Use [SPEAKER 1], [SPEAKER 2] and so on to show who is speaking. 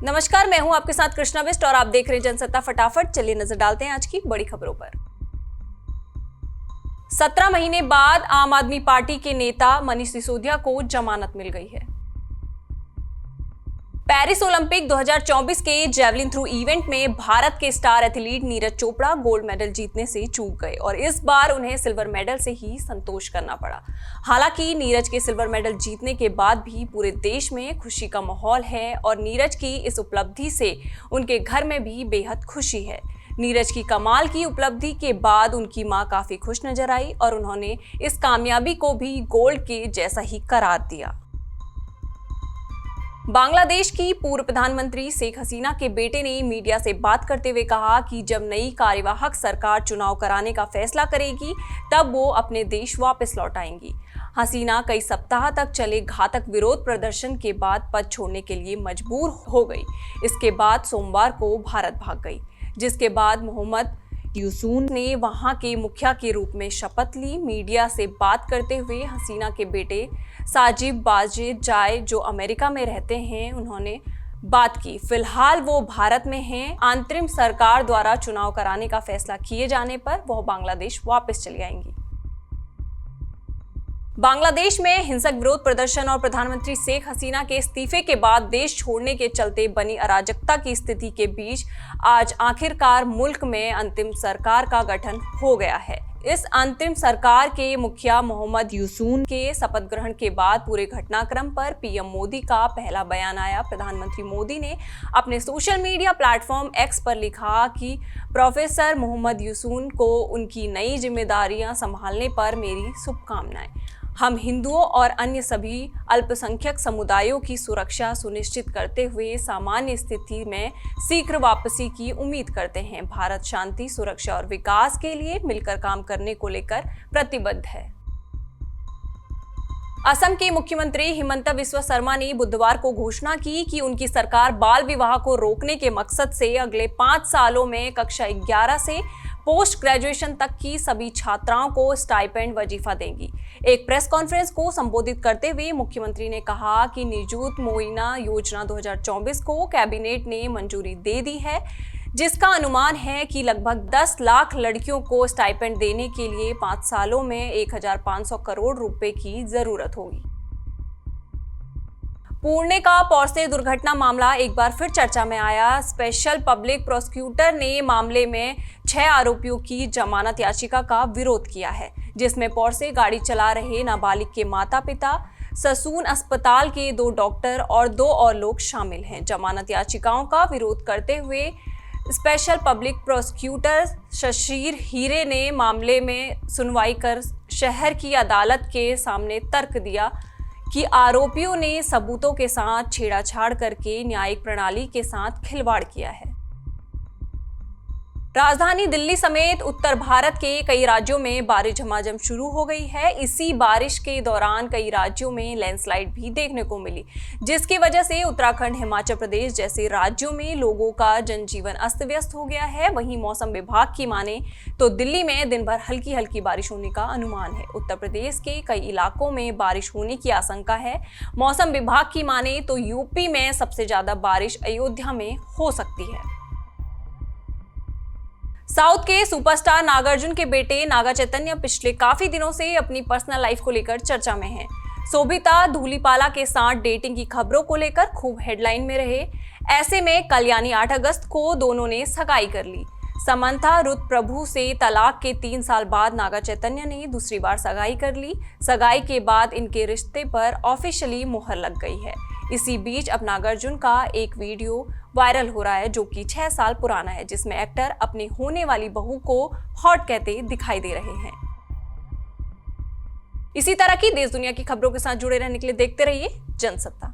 [SPEAKER 1] नमस्कार, मैं हूं आपके साथ कृष्णा बिस्ट और आप देख रहे हैं जनसत्ता फटाफट। चलिए नजर डालते हैं आज की बड़ी खबरों पर। 17 महीने बाद आम आदमी पार्टी के नेता मनीष सिसोदिया को जमानत मिल गई है। पेरिस ओलंपिक 2024 के जेवलिन थ्रू इवेंट में भारत के star athlete Neeraj Chopra gold medal जीतने से चूक गए और इस बार उन्हें सिल्वर मेडल से ही संतोष करना पड़ा। हालांकि नीरज के सिल्वर मेडल जीतने के बाद भी पूरे देश में खुशी का माहौल है और नीरज की इस उपलब्धि से उनके घर में भी बेहद खुशी है। नीरज की कमाल की उपलब्धि के बाद उनकी मां काफी खुश नजर आई और उन्होंने इस कामयाबी को भी गोल्ड के जैसा ही करार दिया। बांग्लादेश की पूर्व प्रधानमंत्री शेख हसीना के बेटे ने मीडिया से बात करते हुए कहा कि जब नई कार्यवाहक सरकार चुनाव कराने का फैसला करेगी तब वो अपने देश वापस लौट आएंगी। हसीना कई सप्ताह तक चले घातक विरोध प्रदर्शन के बाद पद छोड़ने के लिए मजबूर हो गई। इसके बाद सोमवार को भारत भाग गई, जिसके बाद मोहम्मद यूसून ने वहां के मुखिया के रूप में शपथ ली। मीडिया से बात करते हुए हसीना के बेटे साजिब बाजिद जाय, जो अमेरिका में रहते हैं, उन्होंने बात की। फिलहाल वो भारत में हैं। अंतरिम सरकार द्वारा चुनाव कराने का फैसला किए जाने पर वह बांग्लादेश वापस चली आएंगी। बांग्लादेश में हिंसक विरोध प्रदर्शन और प्रधानमंत्री शेख हसीना के इस्तीफे के बाद देश छोड़ने के चलते बनी अराजकता की स्थिति के बीच आज आखिरकार मुल्क में अंतिम सरकार का गठन हो गया है। इस अंतिम सरकार के मुखिया मोहम्मद यूसून के शपथ ग्रहण के बाद पूरे घटनाक्रम पर पीएम मोदी का पहला बयान आया। प्रधानमंत्री मोदी ने अपने सोशल मीडिया प्लेटफॉर्म एक्स पर लिखा कि प्रोफेसर मोहम्मद यूसून को उनकी नई जिम्मेदारियां संभालने पर मेरी शुभकामनाएं। हम हिंदुओं और अन्य सभी अल्पसंख्यक समुदायों की सुरक्षा सुनिश्चित करते हुए सामान्य स्थिति में शीघ्र वापसी की उम्मीद करते हैं। भारत शांति, सुरक्षा और विकास के लिए मिलकर काम करने को लेकर प्रतिबद्ध है। असम के मुख्यमंत्री हिमंता बिस्वा शर्मा ने बुधवार को घोषणा की कि उनकी सरकार बाल विवाह को रोकने के मकसद से अगले 5 सालों में कक्षा 11 से पोस्ट ग्रेजुएशन तक की सभी छात्राओं को स्टाइपेंड वजीफा देंगी। एक प्रेस कॉन्फ्रेंस को संबोधित करते हुए मुख्यमंत्री ने कहा कि निजुत मोइना योजना 2024 को कैबिनेट ने मंजूरी दे दी है, जिसका अनुमान है कि लगभग 10 लाख लड़कियों को स्टाइपेंड देने के लिए 5 सालों में 1500 करोड़ रुपए की जरूरत होगी। पुणे का पोर्से दुर्घटना मामला एक बार फिर चर्चा में आया। स्पेशल पब्लिक प्रोसिक्यूटर ने मामले में 6 आरोपियों की जमानत याचिका का विरोध किया है, जिसमें पोर्से गाड़ी चला रहे नाबालिग के माता-पिता, ससून अस्पताल के 2 डॉक्टर और 2 और लोग शामिल हैं। जमानत याचिकाओं का विरोध करते हुए स्पेशल पब्लिक प्रोसिक्यूटर शशिर हीरे ने मामले में सुनवाई कर शहर की अदालत के सामने तर्क दिया कि आरोपियों ने सबूतों के साथ छेड़छाड़ करके न्यायिक प्रणाली के साथ खिलवाड़ किया है। राजधानी दिल्ली समेत उत्तर भारत के कई राज्यों में बारिश झमाझम शुरू हो गई है। इसी बारिश के दौरान कई राज्यों में लैंडस्लाइड भी देखने को मिली, जिसकी वजह से उत्तराखंड, हिमाचल प्रदेश जैसे राज्यों में लोगों का जनजीवन अस्त व्यस्त हो गया है। वहीं मौसम विभाग की माने तो दिल्ली में दिन भर हल्की हल्की बारिश होने का अनुमान है। उत्तर प्रदेश के कई इलाकों में बारिश होने की आशंका है। मौसम विभाग की माने तो यूपी में सबसे ज्यादा बारिश अयोध्या में हो सकती है। साउथ के सुपरस्टार नागार्जुन के बेटे नागा चैतन्य पिछले काफी दिनों से अपनी पर्सनल लाइफ को लेकर चर्चा में हैं। शोभिता धूलिपाला के साथ डेटिंग की खबरों को लेकर खूब हेडलाइन में रहे। ऐसे में कल यानी 8 अगस्त को दोनों ने सगाई कर ली। समंथा रुत प्रभु से तलाक के 3 साल बाद नागा चैतन्य ने दूसरी बार सगाई कर ली। सगाई के बाद इनके रिश्ते पर ऑफिशियली मुहर लग गई है। इसी बीच अब नागार्जुन का एक वीडियो वायरल हो रहा है, जो कि 6 साल पुराना है, जिसमें एक्टर अपनी होने वाली बहू को हॉट कहते दिखाई दे रहे हैं। इसी तरह की देश दुनिया की खबरों के साथ जुड़े रहने के लिए देखते रहिए जनसत्ता।